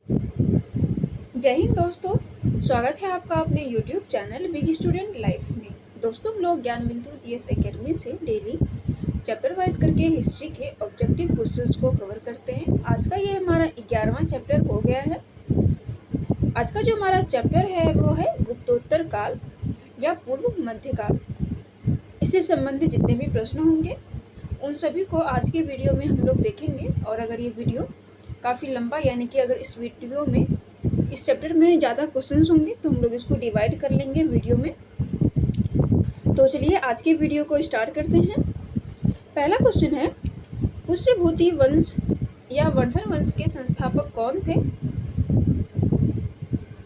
जय हिंद दोस्तों। स्वागत है आपका अपने YouTube channel big student life में। दोस्तों, हम लोग ज्ञान बिंदु जीएस एकेडमी से डेली चैप्टर वाइज करके हिस्ट्री के ऑब्जेक्टिव क्वेश्चंस को कवर करते हैं। आज का ये हमारा 11वां चैप्टर हो गया है। आज का जो हमारा चैप्टर है वो है गुप्तोत्तर काल या पूर्व मध्यकाल। इससे संबंधित जितने भी प्रश्न होंगे उन सभी को आज के वीडियो में हम लोग देखेंगे। और अगर ये वीडियो काफ़ी लंबा, यानी कि अगर इस वीडियो में इस चैप्टर में ज़्यादा क्वेश्चंस होंगे तो हम लोग इसको डिवाइड कर लेंगे वीडियो में। तो चलिए आज के वीडियो को स्टार्ट करते हैं। पहला क्वेश्चन है, पुष्यभूति वंश या वर्धन वंश के संस्थापक कौन थे?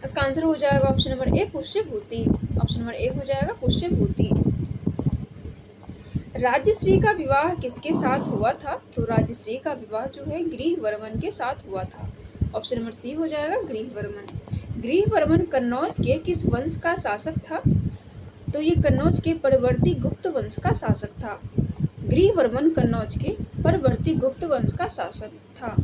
इसका आंसर हो जाएगा option number A, Pushyabhuti. Option number A हो जाएगा पुष्यभूति। राजश्री का विवाह किसके साथ हुआ था? तो राजश्री का विवाह जो है ग्रीहवर्मन के साथ हुआ था। ऑप्शन नंबर सी हो जाएगा ग्रीहवर्मन। ग्रीहवर्मन कन्नौज के किस वंश का शासक था? तो ये कन्नौज के परवर्ती गुप्त वंश का शासक था। ग्रीहवर्मन कन्नौज के परवर्ती गुप्त वंश का शासक था।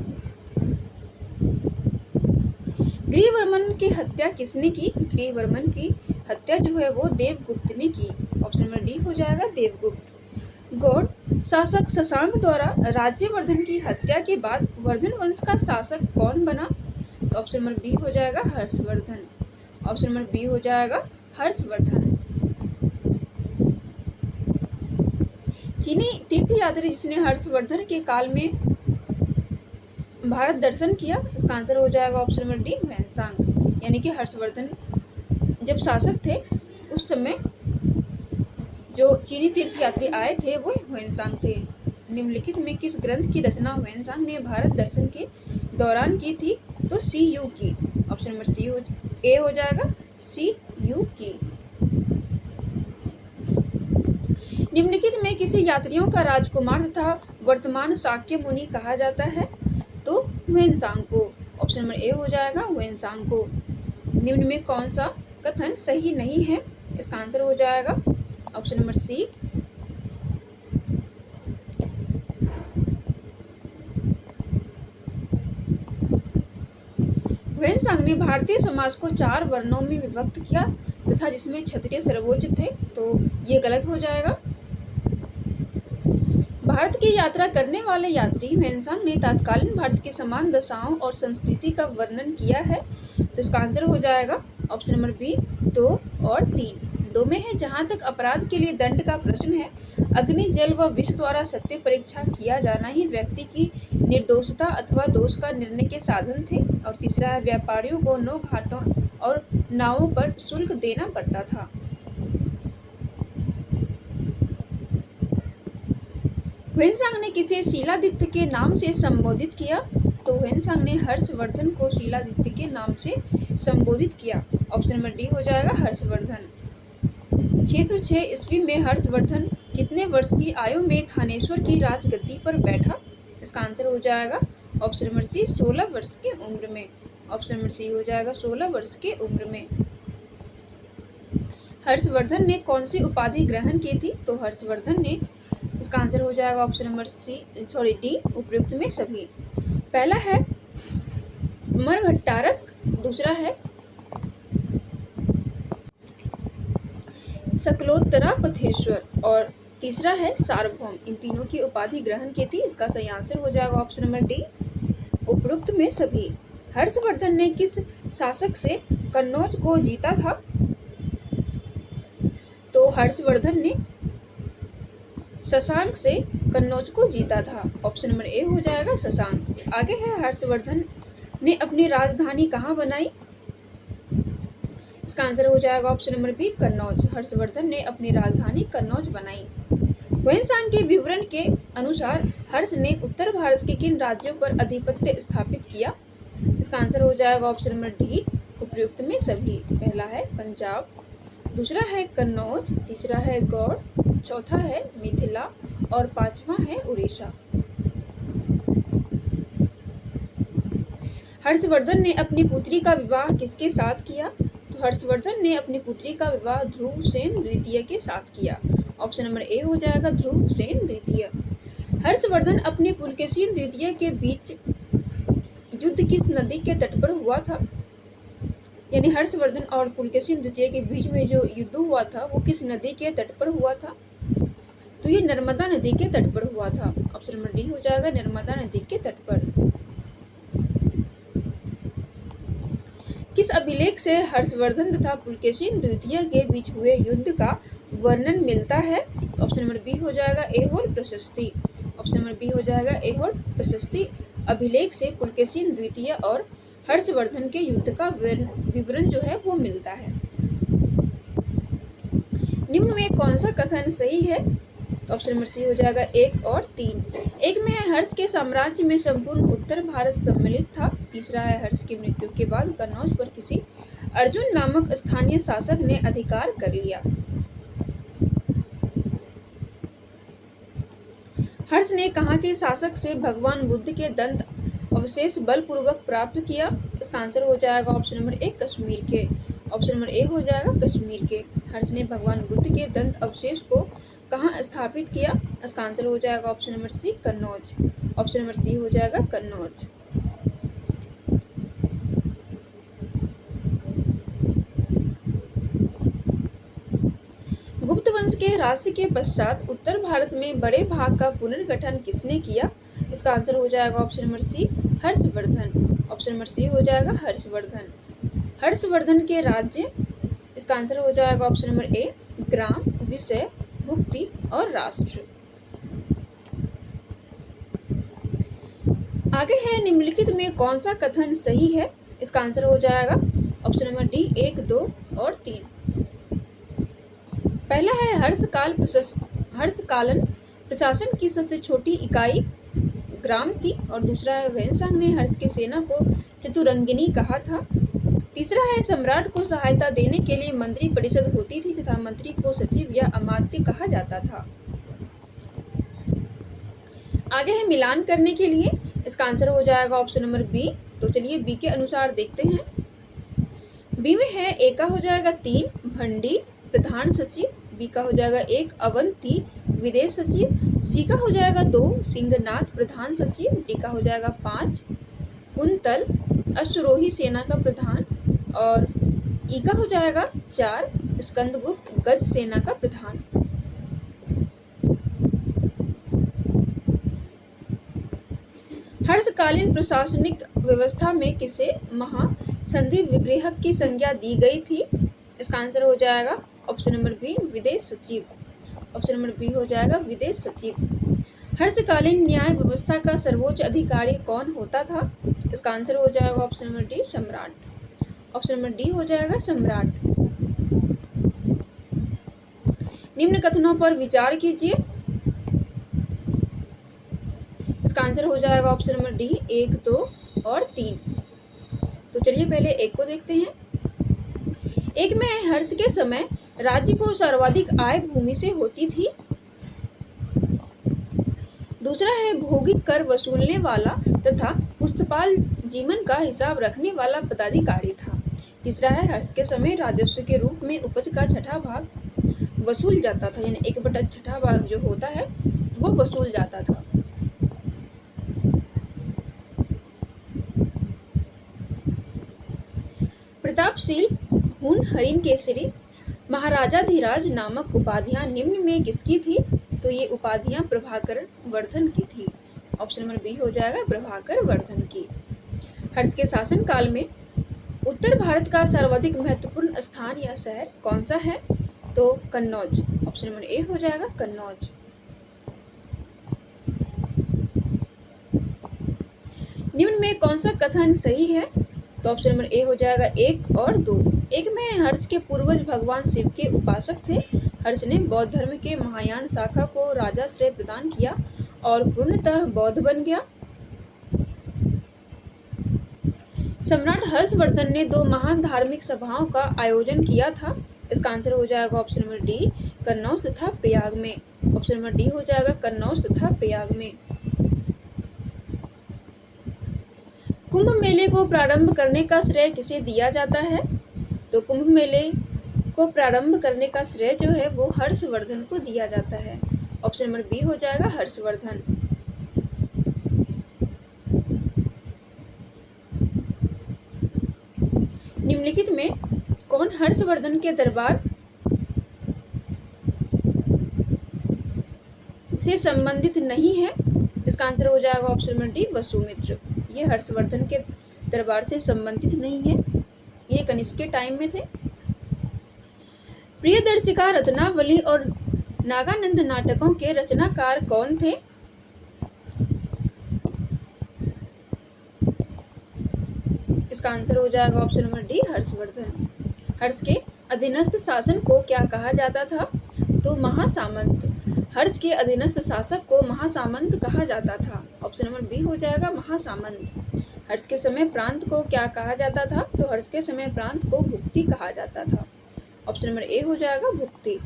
ग्रीहवर्मन की हत्या किसने की? ग्रीहवर्मन की हत्या जो है वो देवगुप्त ने की। ऑप्शन नंबर डी हो जाएगा देवगुप्त। गौड़ शासक शशांक द्वारा राज्यवर्धन की हत्या के बाद वर्धन वंश का शासक कौन बना? तो ऑप्शन नंबर बी हो जाएगा हर्षवर्धन। ऑप्शन नंबर बी हो जाएगा हर्षवर्धन। चीनी तीर्थयात्री जिसने हर्षवर्धन के काल में भारत दर्शन किया, इसका आंसर हो जाएगा ऑप्शन नंबर डी ह्वेनसांग। यानी कि हर्षवर्धन जब शासक थे उस समय जो चीनी तीर्थयात्री आए थे वो ह्वेनसांग थे। निम्नलिखित में किस ग्रंथ की रचना ह्वेनसांग ने भारत दर्शन के दौरान की थी? तो सी यू की। ऑप्शन नंबर सी ए हो जाएगा सी यू की। निम्नलिखित में किसी यात्रियों का राजकुमार तथा वर्तमान शाक्य मुनि कहा जाता है? तो ह्वेनसांग को। ऑप्शन नंबर ए हो जाएगा ह्वेनसांग को। निम्न में कौन सा कथन सही नहीं है? इसका आंसर हो जाएगा ऑप्शन नंबर सी। ह्वेनसांग ने भारतीय समाज को 4 वर्णों में विभक्त किया तथा जिसमें क्षत्रिय सर्वोच्च थे, तो ये गलत हो जाएगा। भारत की यात्रा करने वाले यात्री ह्वेनसांग ने तत्कालीन भारत की समान दशाओं और संस्कृति का वर्णन किया है, तो इसका आंसर हो जाएगा ऑप्शन नंबर बी 2 और 3। 2 में है, जहां तक अपराध के लिए दंड का प्रश्न है, अग्नि, जल व विष द्वारा सत्य परीक्षा किया जाना ही व्यक्ति की निर्दोषता अथवा दोष का निर्णय के साधन थे। और तीसरा है, व्यापारियों को नौ घाटों और नावों पर शुल्क देना पड़ता था। ह्वेनसांग ने किसे शीलादित्य के नाम से संबोधित किया? तो ह्वेनसांग ने हर्षवर्धन को शीलादित्य के नाम से संबोधित किया। ऑप्शन नंबर डी हो जाएगा हर्षवर्धन। 606 ईस्वी में हर्षवर्धन कितने वर्ष की आयु में थानेश्वर की राजगद्दी पर बैठा? इसका आंसर हो जाएगा ऑप्शन नंबर सी 16 वर्ष की उम्र में। ऑप्शन नंबर सी हो जाएगा 16 वर्ष की उम्र में। हर्षवर्धन ने कौन सी उपाधि ग्रहण की थी? तो हर्षवर्धन ने, इसका आंसर हो जाएगा ऑप्शन नंबर डी उपयुक्त में सभी। पहला है मरभट्टारक, दूसरा है सकलोत्तरापथेश्वर और तीसरा है सार्वभौम। इन तीनों की उपाधि ग्रहण की थी। इसका सही आंसर हो जाएगा ऑप्शन नंबर डी उपयुक्त में सभी। हर्षवर्धन ने किस शासक से कन्नौज को जीता था? तो हर्षवर्धन ने शशांक से कन्नौज को जीता था। ऑप्शन नंबर ए हो जाएगा शशांक। आगे है, हर्षवर्धन ने अपनी राजधानी कहाँ बनाई? इसका आंसर हो जाएगा option number B Kannauj. Harshavardhan ने अपनी राजधानी कन्नौज बनाई। ह्वेनसांग के विवरण के अनुसार हर्ष ने उत्तर भारत के किन राज्यों पर आधिपत्य स्थापित किया? इसका आंसर हो जाएगा ऑप्शन नंबर डी उपयुक्त में सभी। पहला है पंजाब, दूसरा है कन्नौज, तीसरा है गौड़, चौथा है मिथिला और पांचवा है उड़ीसा। हर्षवर्धन ने अपनी पुत्री का विवाह किसके साथ किया? तो हर्षवर्धन ने अपनी पुत्री का विवाह ध्रुवसेन द्वितीय के साथ किया। ऑप्शन नंबर ए हो जाएगा ध्रुवसेन द्वितीय। हर्षवर्धन अपने पुलकेशिन द्वितीय के बीच युद्ध किस नदी के तट पर हुआ था? यानी हर्षवर्धन और पुलकेशिन द्वितीय के बीच में जो युद्ध हुआ था वो किस नदी के तट पर हुआ था? तो ये नर्मदा नदी के तट पर हुआ था। ऑप्शन नंबर डी हो जाएगा, नर्मदा नदी के तट पर। किस अभिलेख से हर्षवर्धन तथा पुलकेशिन द्वितीय के बीच हुए युद्ध का वर्णन मिलता है? ऑप्शन नंबर बी हो जाएगा, ऐहोल प्रशस्ति। ऑप्शन नंबर बी हो जाएगा, ऐहोल प्रशस्ति अभिलेख से पुलकेशिन द्वितीय और हर्षवर्धन के युद्ध का विवरण जो है वो मिलता है। निम्न में कौन सा कथन सही है? ऑप्शन नंबर सी हो जाएगा, 1 और 3। एक में है हर्ष के साम्राज्य में संपूर्ण उत्तर भारत सम्मिलित था। तीसरा है हर्ष की मृत्यु के बाद कन्नौज पर किसी अर्जुन नामक स्थानीय शासक ने अधिकार कर लिया। हर्ष ने कहाँ के शासक से भगवान बुद्ध के दंत अवशेष बलपूर्वक प्राप्त किया? इसका आंसर हो जाएगा ऑप्शन नंबर ए, कश्मीर के। ऑप्शन नंबर ए हो जाएगा, कश्मीर के। हर्ष ने भगवान बुद्ध के दंत अवशेष को कहाँ स्थापित किया? इसका आंसर हो जाएगा option number C, Kannauj. Option number C हो जाएगा, कन्नौज। गुप्त वंश के ह्रास के पश्चात उत्तर भारत में बड़े भाग का पुनर्गठन किसने किया? इसका आंसर हो जाएगा option number C, Harshavardhan. Option number C हो जाएगा, हर्षवर्धन। हर्षवर्धन के राज्य, इसका आंसर हो जाएगा ऑप्शन नंबर ए, ग्राम, विषय, भुक्ति और राष्ट्र। आगे है निम्नलिखित में कौन सा कथन सही है? इसका आंसर हो जाएगा ऑप्शन नंबर डी, 1, 2 और 3। पहला है हर्षकालन प्रशासन की सबसे छोटी इकाई ग्राम थी, और दूसरा है वैनसांग ने हर्ष की सेना को चतुरंगिनी कहा था। तीसरा है सम्राट को सहायता देने के लिए मंत्री परिषद होती थी तथा मंत्री को सचिव या अमात्य कहा जाता था। आगे है मिलान करने के लिए, इसका आंसर हो जाएगा ऑप्शन नंबर बी। तो चलिए बी के अनुसार देखते हैं। बी में है ए का हो जाएगा 3, भंडी प्रधान सचिव। बी का हो जाएगा 1, अवंती विदेश सचिव। सी का हो जाएगा 2, सिंहनाथ प्रधान सचिव। डी का हो जाएगा 5, कुंतल अश्वरोही सेना का प्रधान। और ई का हो जाएगा 4, स्कंदगुप्त गज सेना का प्रधान। हर्षकालीन प्रशासनिक व्यवस्था में किसे महासंधि विग्रहक की संज्ञा दी गई थी? इसका आंसर हो जाएगा ऑप्शन नंबर बी, विदेश सचिव। ऑप्शन नंबर बी हो जाएगा, विदेश सचिव। हर्षकालीन न्याय व्यवस्था का सर्वोच्च अधिकारी कौन होता था? इसका आंसर हो जाएगा ऑप्शन नंबर डी, सम्राट। ऑप्शन नंबर डी हो जाएगा, सम्राट। निम्न कथनों पर विचार कीजिए। इसका आंसर हो जाएगा ऑप्शन नंबर डी, 1, 2 और 3। तो चलिए पहले एक को देखते हैं। एक में हर्ष के समय राज्य को सर्वाधिक आय भूमि से होती थी। दूसरा है भौगिक कर वसूलने वाला तथा पुस्तपाल जीवन का हिसाब रखने वाला पदाधिकारी था। तीसरा है हर्ष के समय राजस्व के रूप में उपज का 6ठा भाग वसूल जाता था, यानी 1/6 भाग जो होता है वो वसूल जाता था। प्रतापशील, हुन, हरिन केसरी, महाराजाधिराज नामक उपाधियां निम्न में किसकी थी? तो ये उपाधियां प्रभाकर वर्धन की थी। ऑप्शन नंबर बी हो जाएगा, प्रभाकर वर्धन की। हर्ष के शासन काल में उत्तर भारत का सर्वाधिक महत्वपूर्ण स्थान या शहर कौन सा है? तो कन्नौज। ऑप्शन नंबर ए हो जाएगा, कन्नौज। निम्न में कौन सा कथन सही है? तो ऑप्शन नंबर ए हो जाएगा, 1 और 2। एक में हर्ष के पूर्वज भगवान शिव के उपासक थे। हर्ष ने बौद्ध धर्म के महायान शाखा को राजाश्रय प्रदान किया और पूर्णतः बौद्ध बन गया। सम्राट हर्षवर्धन ने 2 महान धार्मिक सभाओं का आयोजन किया था। इसका आंसर हो जाएगा ऑप्शन नंबर डी, कन्नौज तथा प्रयाग में। ऑप्शन नंबर डी हो जाएगा, कन्नौज तथा प्रयाग में। कुंभ मेले को प्रारंभ करने का श्रेय किसे दिया जाता है? तो कुंभ मेले को प्रारंभ करने का श्रेय जो है वो हर्षवर्धन को दिया जाता है। ऑप्शन नंबर बी हो जाएगा, हर्षवर्धन। निम्नलिखित में कौन हर्षवर्धन के दरबार से संबंधित नहीं है? इसका आंसर हो जाएगा ऑप्शन नंबर डी, वसुमित्र। ये हर्षवर्धन के दरबार से संबंधित नहीं है, ये कनिष्क के टाइम में थे। प्रियदर्शिका, रत्नावली और नागानंद नाटकों के रचनाकार कौन थे? इसका आंसर हो जाएगा ऑप्शन नंबर डी, हर्षवर्धन। हर्ष के अधीनस्थ शासन को क्या कहा जाता था? तो महासामंत। हर्ष के अधीनस्थ शासक को महासामंत कहा जाता था। ऑप्शन नंबर बी हो जाएगा, महासामंत। हर्ष के समय प्रांत को क्या कहा जाता था? तो हर्ष के समय प्रांत को भुक्ति कहा जाता था। ऑप्शन नंबर ए हो जाएगा, भुक्ति।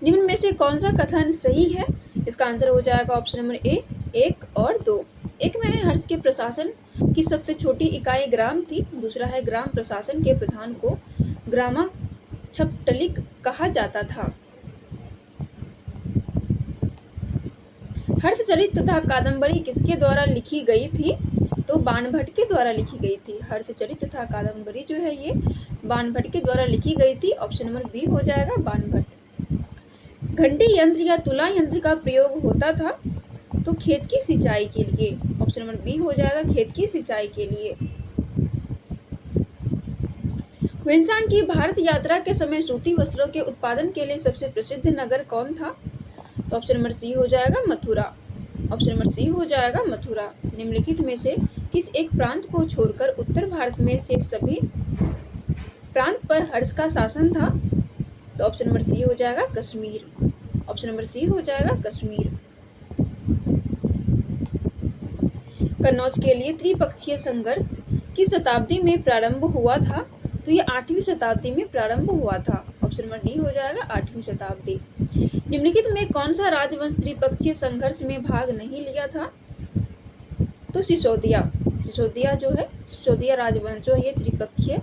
निम्न में से कौन सा कथन सही है? इसका आंसर हो जाएगा ऑप्शन नंबर ए, 1 और 2। एक में हर्ष के प्रशासन की सबसे छोटी इकाई ग्राम थी, दूसरा है ग्राम प्रशासन के प्रधान को ग्रामाक्षपटलिक कहा जाता था। हर्षचरित तथा कादंबरी किसके द्वारा लिखी गई थी? तो बाणभट्ट के द्वारा लिखी गई थी। हर्षचरित तथा कादंबरी जो है ये बाणभट्ट के द्वारा लिखी गई थी। ऑप्शन नंबर बी हो जाएगा, बाणभट्ट। घंटी यंत्र या तुला यंत्र का प्रयोग होता था तो खेत की सिंचाई के लिए। ऑप्शन नंबर बी हो जाएगा, खेत की सिंचाई के लिए। ह्वेनसांग की भारत यात्रा के समय सूती वस्त्रों के उत्पादन के लिए सबसे प्रसिद्ध नगर कौन था? तो ऑप्शन नंबर सी हो जाएगा, मथुरा। ऑप्शन नंबर सी हो जाएगा, मथुरा। निम्नलिखित में से किस एक प्रांत को छोड़कर उत्तर भारत में से सभी प्रांत पर हर्ष का शासन था? तो ऑप्शन नंबर सी हो जाएगा, कश्मीर। ऑप्शन नंबर सी हो जाएगा, कश्मीर। कन्नौज के लिए त्रिपक्षीय संघर्ष किस शताब्दी में प्रारंभ हुआ था? तो ये 8वीं शताब्दी में प्रारंभ हुआ था। ऑप्शन नंबर डी हो जाएगा, 8वीं शताब्दी। निम्नलिखित में कौन सा राजवंश त्रिपक्षीय संघर्ष में भाग नहीं लिया था? तो सिसोदिया। सिसोदिया जो है, सिसोदिया राजवंश जो है ये त्रिपक्षीय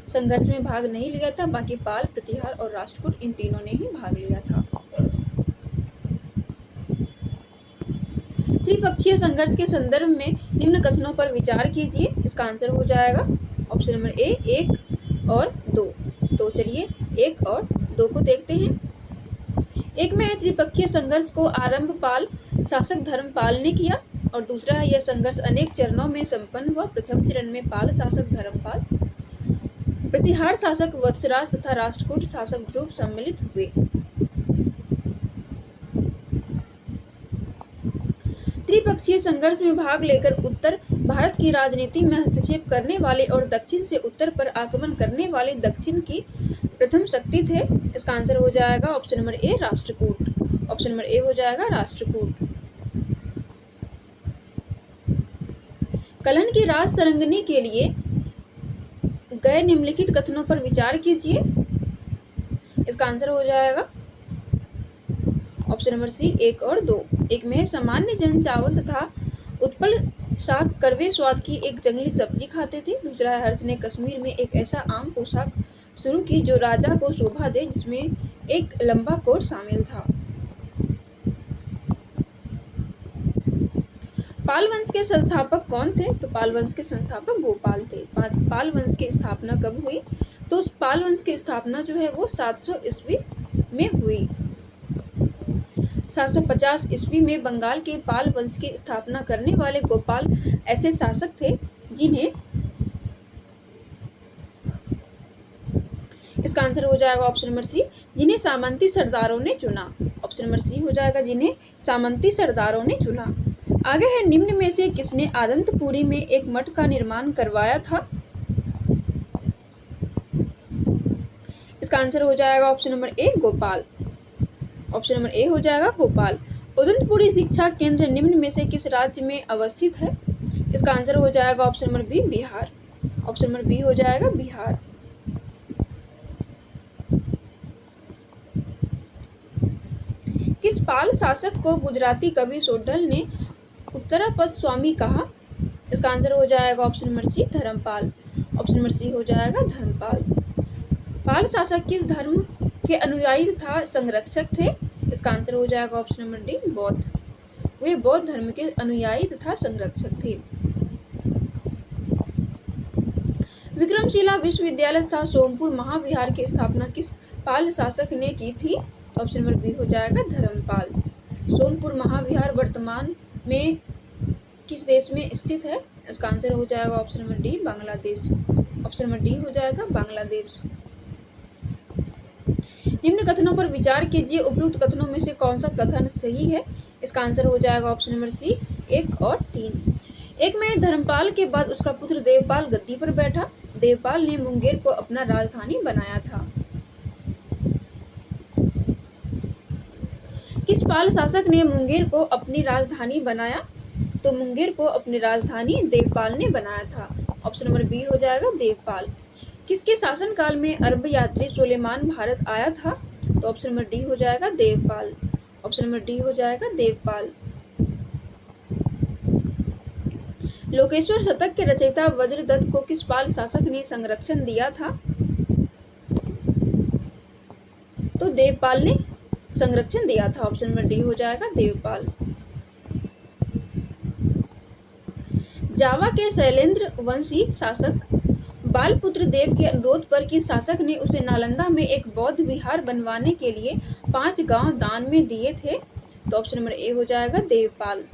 संघर्ष में भाग नहीं लिया था। बाकी पाल, प्रतिहार और राष्ट्रकूट इन तीनों ने ही भाग लिया था। त्रिपक्षीय संघर्ष के संदर्भ में निम्न कथनों पर विचार कीजिए। इसका आंसर हो जाएगा ऑप्शन नंबर ए, 1 और 2। तो चलिए 1 और 2 को देखते हैं। एक में है त्रिपक्षीय संघर्ष को आरंभ पाल शासक धर्मपाल ने किया, और दूसरा है यह संघर्ष अनेक चरणों में संपन्न हुआ। प्रथम चरण में पाल शासक धर्मपाल, प्रतिहार शासक वत्सराज तथा राष्ट्रकूट शासक ध्रुव सम्मिलित हुए। त्रिपक्षीय संघर्ष में भाग लेकर उत्तर भारत की राजनीति में हस्तक्षेप करने वाले और दक्षिण से उत्तर पर आक्रमण करने वाले दक्षिण की प्रथम शक्ति थे। इसका आंसर हो जाएगा option number A, Rashtrakuta. Option number A हो जाएगा, राष्ट्रकूट। कलहन की राज तरंगनी के लिए गए निम्नलिखित कथनों पर विचार कीजिए। इसका आंसर हो जाएगा ऑप्शन नंबर सी, 1 और 2। एक में सामान्य जन चावल तथा उत्पल शाक कड़वे स्वाद की एक जंगली सब्जी खाते थे। दूसरा है हर्ष ने कश्मीर में एक ऐसा आम पोशाक शुरू की जो राजा को शोभा दे, जिसमें एक लंबा कोट शामिल था। पाल वंश के संस्थापक कौन थे? तो पाल वंश के संस्थापक गोपाल थे। पाल वंश की स्थापना कब हुई? तो पाल वंश की स्थापना जो है वो 700 ईस्वी में हुई। 750 ईस्वी में बंगाल के पाल वंश की स्थापना करने वाले गोपाल ऐसे शासक थे जिन्हें, इसका आंसर हो जाएगा ऑप्शन नंबर सी, जिन्हें सामंती सरदारों ने चुना। ऑप्शन नंबर सी हो जाएगा, जिन्हें सामंती सरदारों ने चुना। आगे है निम्न में से किसने आदंतपुरी में एक मठ का निर्माण करवाया था? इसका आंसर हो जाएगा option number A, Gopal. Option number A हो जाएगा, गोपाल। उदंतपुरी शिक्षा केंद्र निम्न में से किस राज्य में अवस्थित है? इसका आंसर हो जाएगा option number B, Bihar. Option number B हो जाएगा, बिहार। किस पाल शासक को गुजराती कवि सोढल ने उत्तरापद स्वामी कहा? इसका आंसर हो जाएगा option number C, Dharmapal. Option number C हो जाएगा, धर्मपाल। पाल शासक किस धर्म के अनुयायी तथा संरक्षक थे? इसका आंसर हो जाएगा ऑप्शन नंबर डी, बौद्ध। वे बौद्ध धर्म के अनुयायी तथा संरक्षक थे। विक्रमशिला विश्वविद्यालय तथा सोमपुर महाविहार की स्थापना किस पाल शासक ने की थी? तो ऑप्शन नंबर बी हो जाएगा धर्मपाल। सोमपुर महाविहार वर्तमान में किस देश में स्थित है? इसका आंसर हो जाएगा option number D Bangladesh. Option number D हो जाएगा बांग्लादेश। निम्न कथनों पर विचार कीजिए, उपयुक्त कथनों में से कौन सा कथन सही है? इसका आंसर हो जाएगा ऑप्शन नंबर सी 1 और 3। एक में धर्मपाल के बाद उसका पुत्र देवपाल गद्दी पर बैठा। देवपाल ने मुंगेर को अपना राजधानी बनाया था। किस पाल शासक ने मुंगेर को अपनी राजधानी बनाया? तो मुंगेर को अपनी राजधानी देवपाल ने बनाया था। ऑप्शन नंबर बी हो जाएगा देवपाल। किसके शासनकाल में अरब यात्री सुलेमान भारत आया था? तो ऑप्शन नंबर डी हो जाएगा देवपाल। ऑप्शन नंबर डी हो जाएगा देवपाल। लोकेश्वर शतक के रचयिता वज्रदत्त को किस पाल शासक ने संरक्षण दिया था? तो देवपाल ने संरक्षण दिया था। ऑप्शन नंबर डी हो जाएगा देवपाल। जावा के शैलेंद्र वंशी शासक बालपुत्र देव के अनुरोध पर किस शासक ने उसे नालंदा में एक बौद्ध विहार बनवाने के लिए 5 गांव दान में दिए थे? तो ऑप्शन नंबर ए हो जाएगा देवपाल।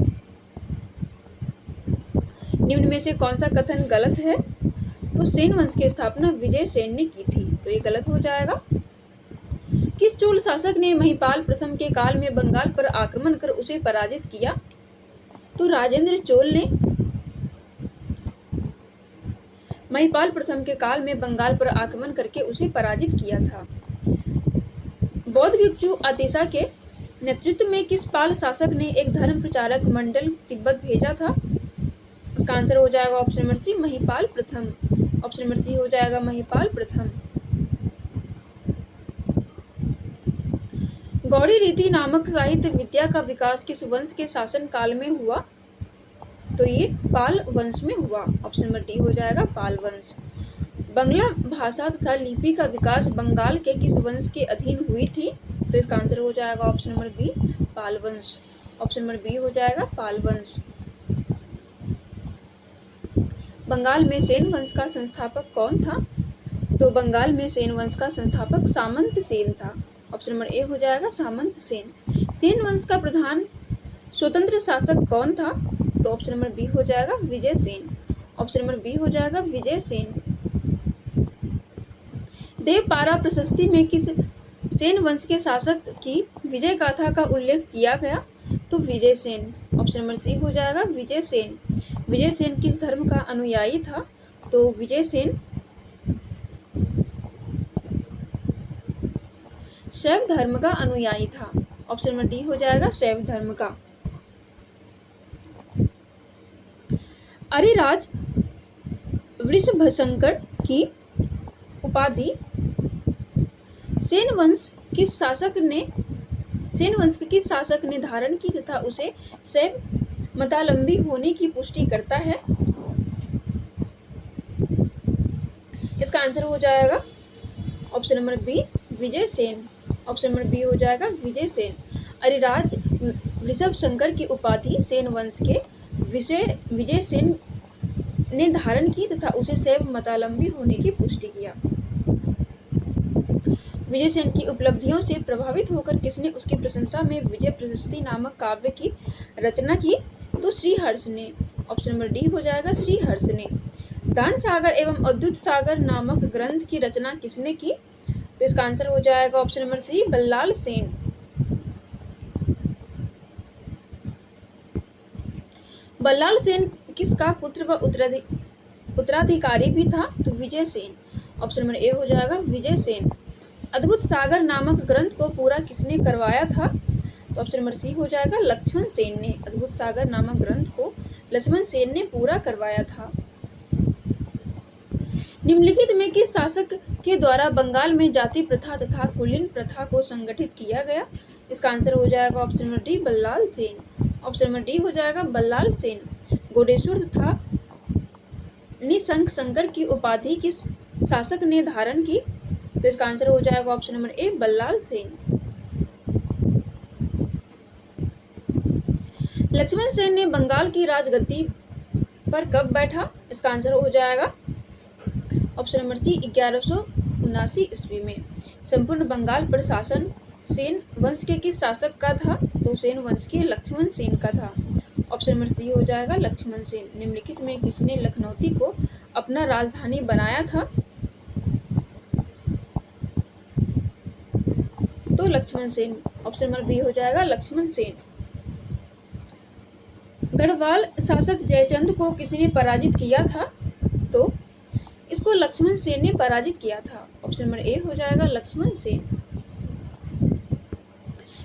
निम्न में से कौन सा कथन गलत है? तो सेन वंश की स्थापना विजय सेन ने की थी, तो ये गलत हो जाएगा। किस चोल शासक ने महिपाल प्रथम के काल में बंगाल पर आक्रमण कर उसे पराजित किया? तो राजेंद्र चोल ने महिपाल प्रथम के काल में बंगाल पर आक्रमण करके उसे पराजित किया था। बौद्ध भिक्षु आतिशा के नेतृत्व में किस पाल शासक ने एक धर्म प्रचारक मंडल तिब्बत भेजा था? इसका आंसर हो जाएगा ऑप्शन नंबर सी महिपाल प्रथम। ऑप्शन नंबर सी हो जाएगा महिपाल प्रथम। गौड़ी रीति नामक साहित्य विद्या का विकास किस वंश के शासन काल में हुआ? तो ये पाल वंश में हुआ। ऑप्शन नंबर डी हो जाएगा पाल वंश। बंगला भाषा तथा लिपि का विकास बंगाल के किस वंश के अधीन हुई थी? तो इसका आंसर हो जाएगा ऑप्शन नंबर बी पाल वंश। ऑप्शन नंबर बी हो जाएगा पाल वंश। बंगाल में सेन वंश का संस्थापक कौन था? तो बंगाल में सेन वंश का संस्थापक सामंत सेन था। ऑप्शन नंबर ए हो जाएगा सामंत सेन। सेन वंश का प्रधान स्वतंत्र शासक कौन था? तो ऑप्शन नंबर बी हो जाएगा विजय सेन। ऑप्शन नंबर बी हो जाएगा विजय सेन। देवपारा प्रशस्ति में किस सेन वंश के शासक की विजय गाथा का उल्लेख किया गया? तो Vijay Sen. Option number C हो जाएगा विजय सेन। विजय सेन किस धर्म का अनुयायी था? तो विजय सेन शैव धर्म का अनुयायी था। ऑप्शन नंबर डी हो जाएगा शैव धर्म का। अरिराज वृषभशंकर की उपाधि सेन वंश के किस शासक ने धारण की तथा उसे शैव मतावलंबी होने की पुष्टि करता है? इसका आंसर हो जाएगा ऑप्शन नंबर बी विजय सेन। ऑप्शन नंबर बी हो जाएगा विजय सेन। अरिराज वृषभशंकर की उपाधि सेन वंश के विजय सेन ने धारण की तथा उसे शैव मतावलंबी होने की पुष्टि किया। विजय सेन की उपलब्धियों से प्रभावित होकर किसने उसकी प्रशंसा में विजय प्रशस्ति नामक काव्य की रचना की? तो श्रीहर्ष ने। ऑप्शन नंबर डी हो जाएगा श्रीहर्ष ने। दान सागर एवं अद्भुत सागर नामक ग्रंथ की रचना किसने की? तो इसका आंसर हो जाएगा option number C Ballal Sen. Ballal Sen किसका पुत्र व उत्तराधिकारी भी था? तो Vijay Sen. Option number A हो जाएगा विजय सेन। अद्भुत सागर नामक ग्रंथ को पूरा किसने करवाया था? तो ऑप्शन नंबर सी हो जाएगा लक्ष्मण सेन ने। अद्भुत सागर नामक ग्रंथ को लक्ष्मण सेन ने पूरा करवाया था। निम्नलिखित में किस शासक के द्वारा बंगाल में जाति प्रथा तथा कुलीन प्रथा को संगठित किया गया? इसका आंसर हो जाएगा option number D Ballal Sen. Option number D हो जाएगा बल्लाल सेन। गोडेश्वर तथा निशंक शंकर की उपाधि किस शासक ने धारण की? तो इसका आंसर हो जाएगा option number A Ballal Sen. Lakshman Sen ने बंगाल की राजगद्दी पर कब बैठा? इसका आंसर हो जाएगा ऑप्शन नंबर सी 1179 ईस्वी में। संपूर्ण बंगाल पर शासन सेन वंश के किस शासक का था? तो सेन वंश के लक्ष्मण सेन का था। ऑप्शन नंबर सी हो जाएगा लक्ष्मण सेन। निम्नलिखित में किसने लखनौती को अपना राजधानी बनाया था? तो Lakshman Sen. Option number B हो जाएगा लक्ष्मण सेन। गढ़वाल शासक जयचंद को किसने पराजित किया था? तो इसको लक्ष्मण सेन ने पराजित किया था। ऑप्शन नंबर ए हो जाएगा लक्ष्मण सेन।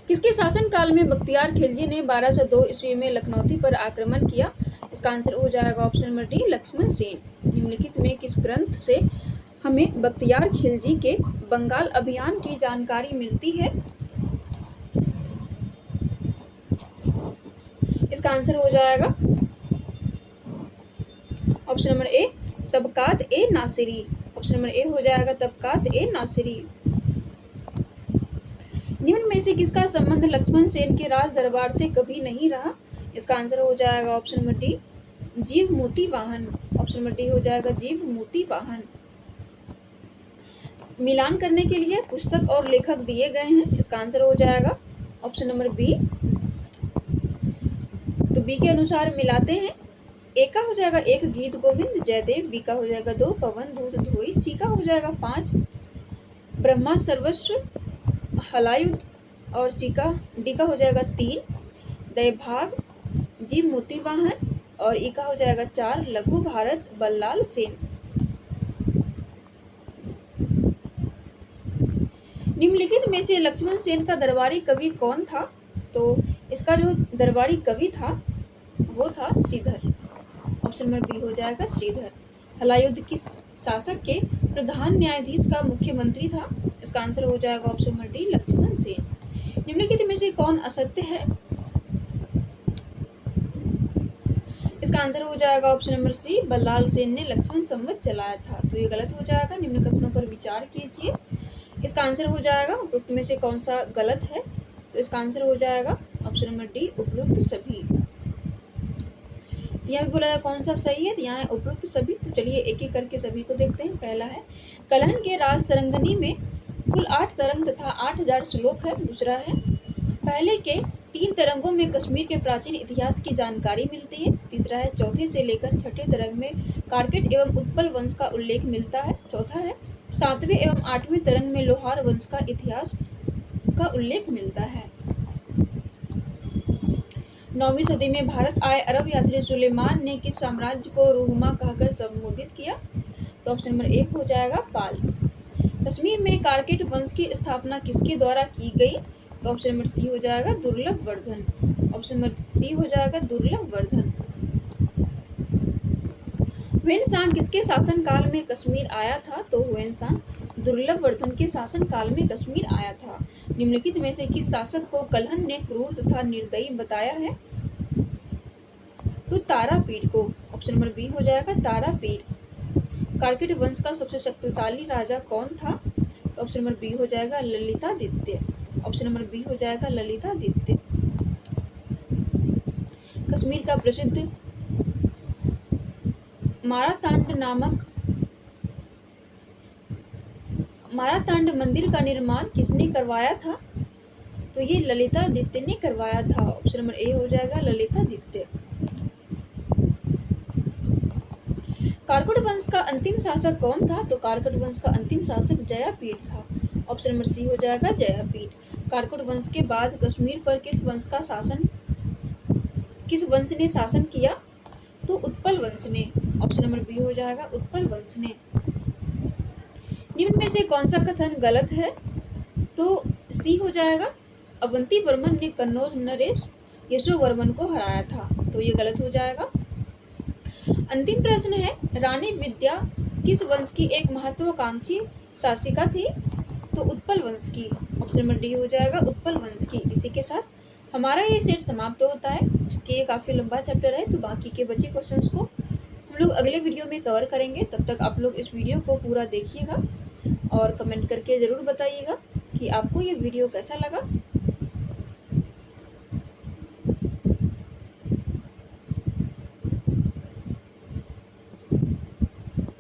किसके शासन काल में बख्तियार खिलजी ने 1202 ईस्वी में लखनौती पर आक्रमण किया? इसका आंसर हो जाएगा option number D Lakshman Sen. निम्नलिखित में किस ग्रंथ से हमें बख्तियार खिलजी के बंगाल अभियान की जानकारी मिलती है? इसका आंसर हो जाएगा option number A Tabaqat e Nasiri. Option number A हो जाएगा तबकात ए नासिरी। निम्न में से किसका संबंध लक्ष्मण सेन के राज दरबार से कभी नहीं रहा? इसका आंसर हो जाएगा ऑप्शन नंबर डी जीव मोती वाहन। ऑप्शन नंबर डी हो जाएगा जीव मोती वाहन। मिलान करने के लिए पुस्तक और लेखक दिए गए हैं। इसका आंसर हो जाएगा ऑप्शन नंबर बी। तो बी के अनुसार मिलाते हैं। ए का हो जाएगा 1 गीत गोविंद जयदेव, बी का हो जाएगा 2 पवन दूत धोई, सी का हो जाएगा 5 ब्रह्मा सर्वस्व हलायुध और डी का हो जाएगा 3 दैभाग जीव मोती वाहन और ई का हो जाएगा 4 लघु भारत बल्लाल सेन। निम्नलिखित में से लक्ष्मण सेन का दरबारी कवि कौन था? तो इसका जो दरबारी कवि था वो था श्रीधर। ऑप्शन नंबर बी हो जाएगा श्रीधर। हलायुद्ध किस शासक के प्रधान न्यायाधीश का मुख्यमंत्री था? इसका आंसर हो जाएगा option number D Lakshman Sen. निम्नलिखित में से कौन असत्य है? इसका आंसर हो जाएगा option number C Ballal Sen ने लक्ष्मण संवत चलाया था। तो ये गलत हो जाएगा। निम्न कथनों पर विचार कीजिए। इसका आंसर हो जाएगा उपरोक्त में से कौन सा गलत है? तो इसका आंसर हो जाएगा ऑप्शन नंबर डी उपरोक्त सभी। यहाँ भी बोला जाए कौन सा सही है, तो यहाँ है उपरोक्त सभी। तो चलिए एक एक करके सभी को देखते हैं। पहला है कलहन के राज तरंगनी में कुल 8 तरंग तथा 8000 श्लोक है। दूसरा है पहले के 3 तरंगों में कश्मीर के प्राचीन इतिहास की जानकारी मिलती है। तीसरा है चौथे से लेकर छठे तरंग में कारकेट एवं उत्पल वंश का उल्लेख मिलता है। चौथा है 7वें एवं 8वें तरंग में लोहार वंश का इतिहास का उल्लेख मिलता है। 9वीं सदी में भारत आए अरब यात्री सुलेमान ने किस साम्राज्य को रूहुमा कहकर संबोधित किया? तो ऑप्शन नंबर ए हो जाएगा पाल। कश्मीर में कारकेट वंश की स्थापना किसके द्वारा की गई? तो ऑप्शन नंबर सी हो जाएगा दुर्लभ वर्धन। ऑप्शन नंबर सी हो जाएगा दुर्लभ वर्धन। हुएनसांग किसके शासन काल में कश्मीर आया था? तो हुएनसांग दुर्लभ वर्धन के शासन काल में कश्मीर आया था। निम्नलिखित में से किस शासक को कलहन ने क्रूर तथा निर्दयी बताया है? तो तारापीड़ को। ऑप्शन नंबर बी हो जाएगा तारापीड़। कारकेट वंश का सबसे शक्तिशाली राजा कौन था? तो ऑप्शन नंबर बी हो जाएगा ललितादित्य। ऑप्शन नंबर बी हो जाएगा ललितादित्य। कश्मीर का प्रसिद्ध मारातांड मंदिर का निर्माण किसने करवाया था? तो ये ललितादित्य ने करवाया था। ऑप्शन नंबर ए हो जाएगा ललितादित्य। कारकोट वंश का अंतिम शासक कौन था? तो कारकोट वंश का अंतिम शासक जयापीड़ था। ऑप्शन नंबर सी हो जाएगा जयापीड़। कारकोट वंश के बाद कश्मीर पर किस वंश ने शासन किया? तो उत्पल वंश ने। ऑप्शन नंबर बी हो जाएगा उत्पल वंश ने। निम्न में से कौन सा कथन गलत है? तो सी हो जाएगा अवंती वर्मन ने कन्नौज नरेश यशोवर्मन को हराया था। तो ये गलत हो जाएगा। अंतिम प्रश्न है रानी विद्या किस वंश की एक महत्वाकांक्षी शासिका थी? तो उत्पल वंश की। ऑप्शन नंबर डी हो जाएगा उत्पल वंश की। इसी के साथ हमारा ये सेट समाप्त होता है। क्योंकि ये काफ़ी लंबा चैप्टर है तो बाकी के बचे क्वेश्चंस को हम लोग अगले वीडियो में कवर करेंगे। तब तक आप लोग इस वीडियो को पूरा देखिएगा और कमेंट करके ज़रूर बताइएगा कि आपको ये वीडियो कैसा लगा।